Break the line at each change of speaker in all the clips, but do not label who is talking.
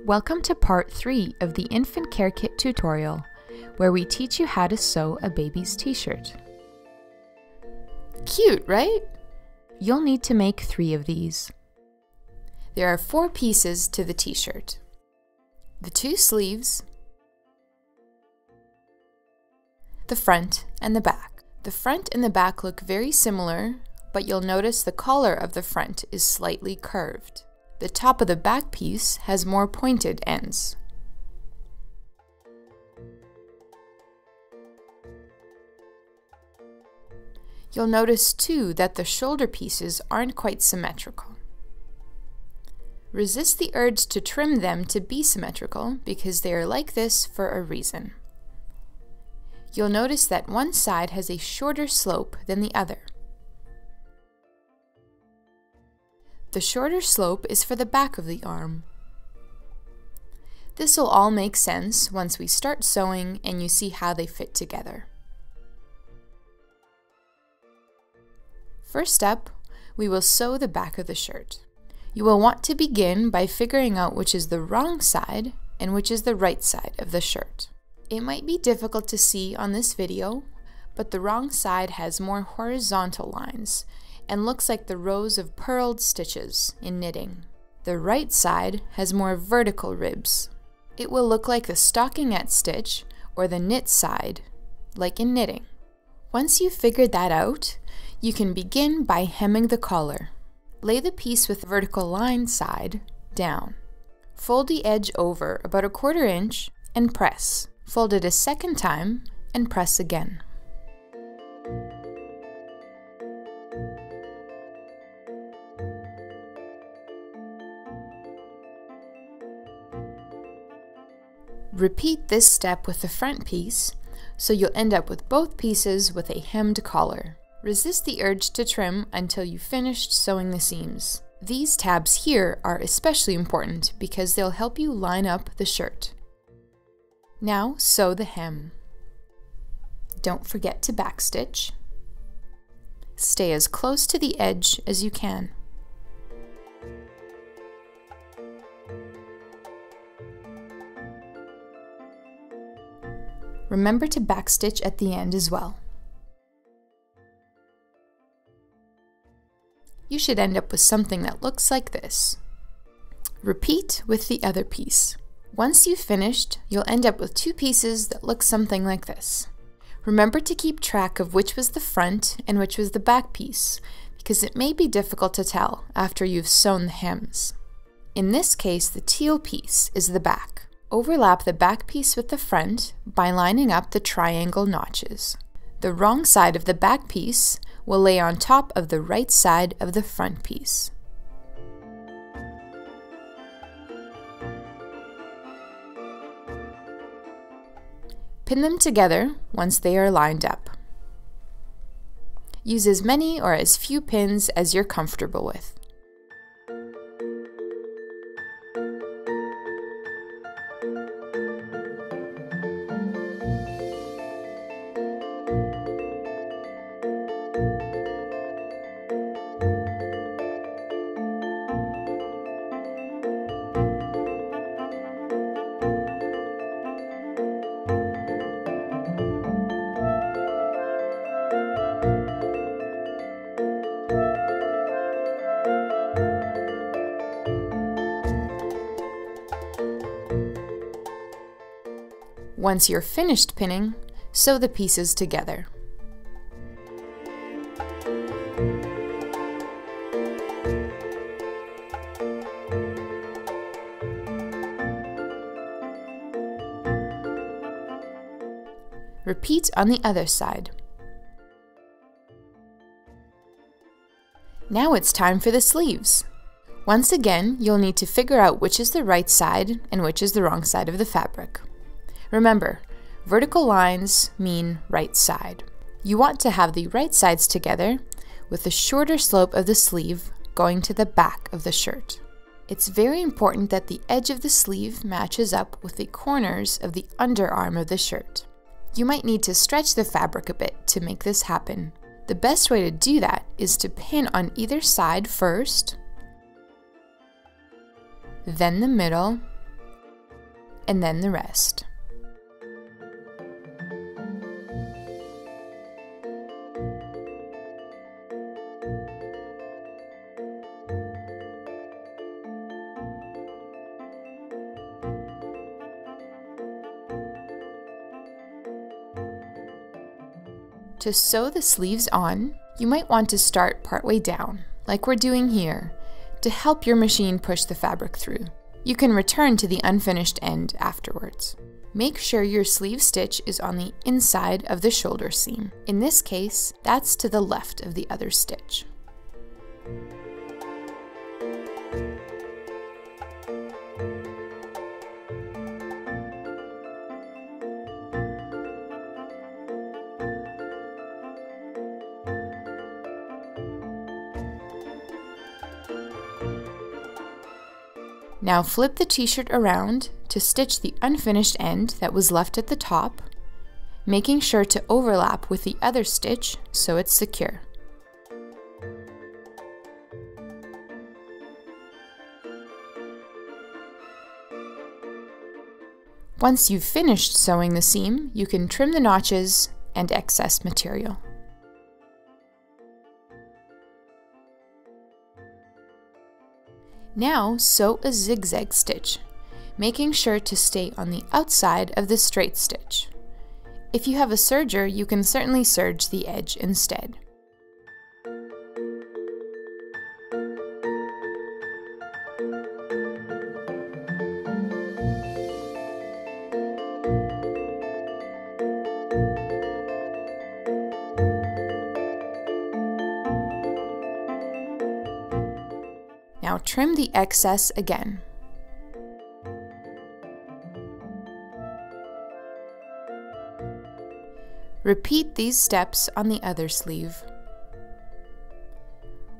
Welcome to part 3 of the Infant Care Kit tutorial, where we teach you how to sew a baby's t-shirt. Cute, right? You'll need to make 3 of these. There are 4 pieces to the t-shirt. The 2 sleeves, the front and the back. The front and the back look very similar, but you'll notice the collar of the front is slightly curved. The top of the back piece has more pointed ends. You'll notice too that the shoulder pieces aren't quite symmetrical. Resist the urge to trim them to be symmetrical because they are like this for a reason. You'll notice that one side has a shorter slope than the other. The shorter slope is for the back of the arm. This will all make sense once we start sewing and you see how they fit together. First up, we will sew the back of the shirt. You will want to begin by figuring out which is the wrong side and which is the right side of the shirt. It might be difficult to see on this video, but the wrong side has more horizontal lines and looks like the rows of purled stitches in knitting. The right side has more vertical ribs. It will look like the stockinette stitch or the knit side, like in knitting. Once you've figured that out, you can begin by hemming the collar. Lay the piece with the vertical line side down. Fold the edge over about 1/4 inch and press. Fold it a second time and press again. Repeat this step with the front piece, so you'll end up with both pieces with a hemmed collar. Resist the urge to trim until you've finished sewing the seams. These tabs here are especially important because they'll help you line up the shirt. Now sew the hem. Don't forget to backstitch. Stay as close to the edge as you can. Remember to backstitch at the end as well. You should end up with something that looks like this. Repeat with the other piece. Once you've finished, you'll end up with 2 pieces that look something like this. Remember to keep track of which was the front and which was the back piece, because it may be difficult to tell after you've sewn the hems. In this case, the teal piece is the back. Overlap the back piece with the front by lining up the triangle notches. The wrong side of the back piece will lay on top of the right side of the front piece. Pin them together once they are lined up. Use as many or as few pins as you're comfortable with. Once you're finished pinning, sew the pieces together. Repeat on the other side. Now it's time for the sleeves. Once again, you'll need to figure out which is the right side and which is the wrong side of the fabric. Remember, vertical lines mean right side. You want to have the right sides together with the shorter slope of the sleeve going to the back of the shirt. It's very important that the edge of the sleeve matches up with the corners of the underarm of the shirt. You might need to stretch the fabric a bit to make this happen. The best way to do that is to pin on either side first, then the middle, and then the rest. To sew the sleeves on, you might want to start partway down, like we're doing here, to help your machine push the fabric through. You can return to the unfinished end afterwards. Make sure your sleeve stitch is on the inside of the shoulder seam. In this case, that's to the left of the other stitch. Now flip the t-shirt around to stitch the unfinished end that was left at the top, making sure to overlap with the other stitch so it's secure. Once you've finished sewing the seam, you can trim the notches and excess material. Now sew a zigzag stitch, making sure to stay on the outside of the straight stitch. If you have a serger, you can certainly serge the edge instead. Now trim the excess again. Repeat these steps on the other sleeve.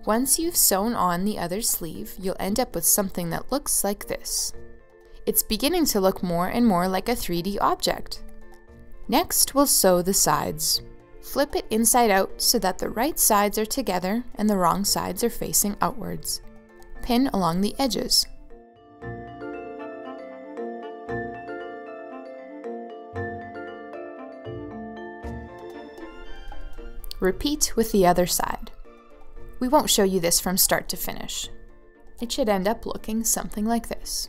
Once you've sewn on the other sleeve, you'll end up with something that looks like this. It's beginning to look more and more like a 3D object. Next, we'll sew the sides. Flip it inside out so that the right sides are together and the wrong sides are facing outwards. Pin along the edges. Repeat with the other side. We won't show you this from start to finish. It should end up looking something like this.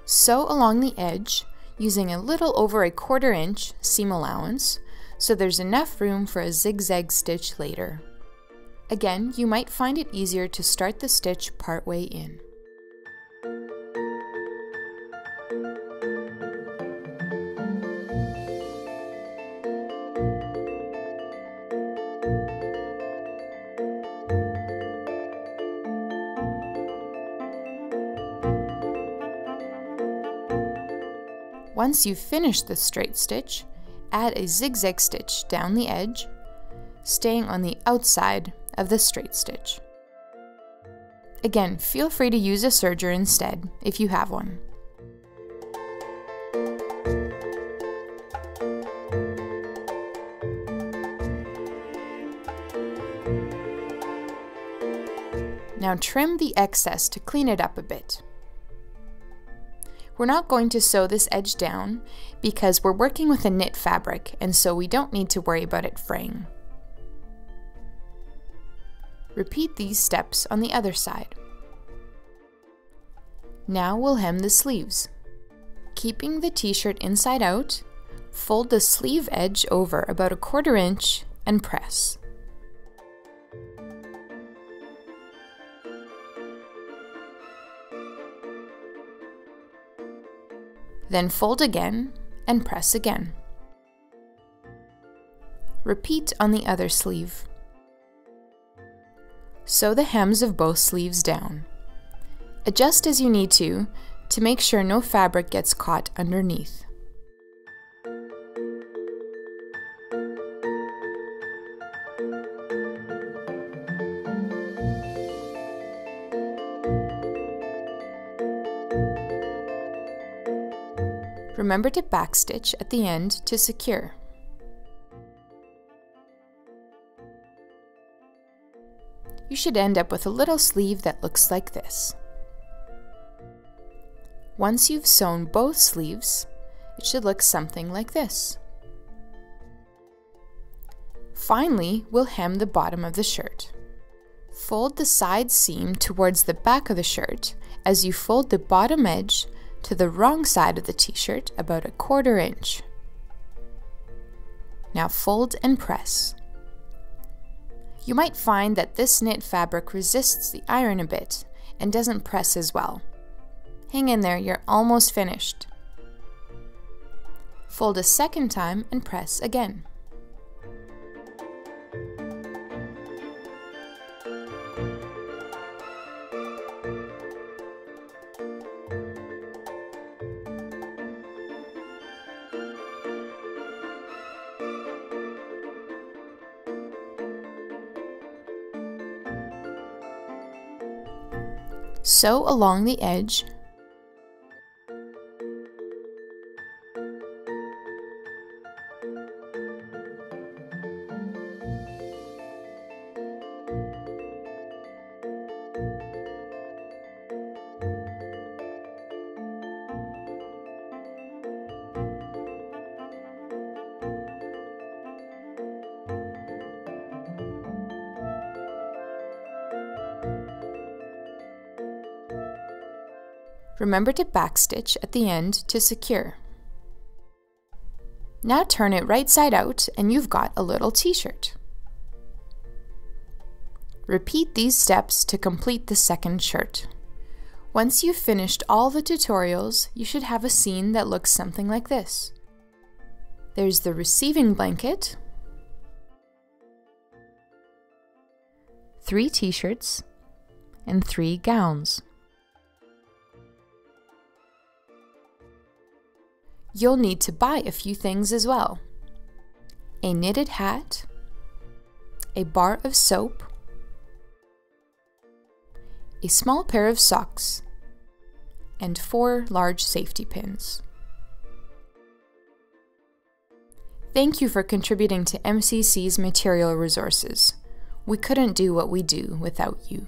Sew along the edge using a little over a 1/4 inch seam allowance so there's enough room for a zigzag stitch later. Again, you might find it easier to start the stitch partway in. Once you've finished the straight stitch, add a zigzag stitch down the edge, staying on the outside of the straight stitch. Again, feel free to use a serger instead if you have one. Now trim the excess to clean it up a bit. We're not going to sew this edge down because we're working with a knit fabric, and so we don't need to worry about it fraying. Repeat these steps on the other side. Now we'll hem the sleeves. Keeping the t-shirt inside out, fold the sleeve edge over about a 1/4 inch and press. Then fold again and press again. Repeat on the other sleeve. Sew the hems of both sleeves down. Adjust as you need to make sure no fabric gets caught underneath. Remember to backstitch at the end to secure. You should end up with a little sleeve that looks like this. Once you've sewn both sleeves, it should look something like this. Finally, we'll hem the bottom of the shirt. Fold the side seam towards the back of the shirt as you fold the bottom edge to the wrong side of the t-shirt about 1/4 inch. Now fold and press. You might find that this knit fabric resists the iron a bit and doesn't press as well. Hang in there, you're almost finished. Fold a second time and press again. Sew along the edge . Remember to backstitch at the end to secure. Now turn it right side out and you've got a little t-shirt. Repeat these steps to complete the second shirt. Once you've finished all the tutorials, you should have a scene that looks something like this. There's the receiving blanket, 3 t-shirts, and 3 gowns. You'll need to buy a few things as well. A knitted hat, a bar of soap, a small pair of socks, and 4 large safety pins. Thank you for contributing to MCC's material resources. We couldn't do what we do without you.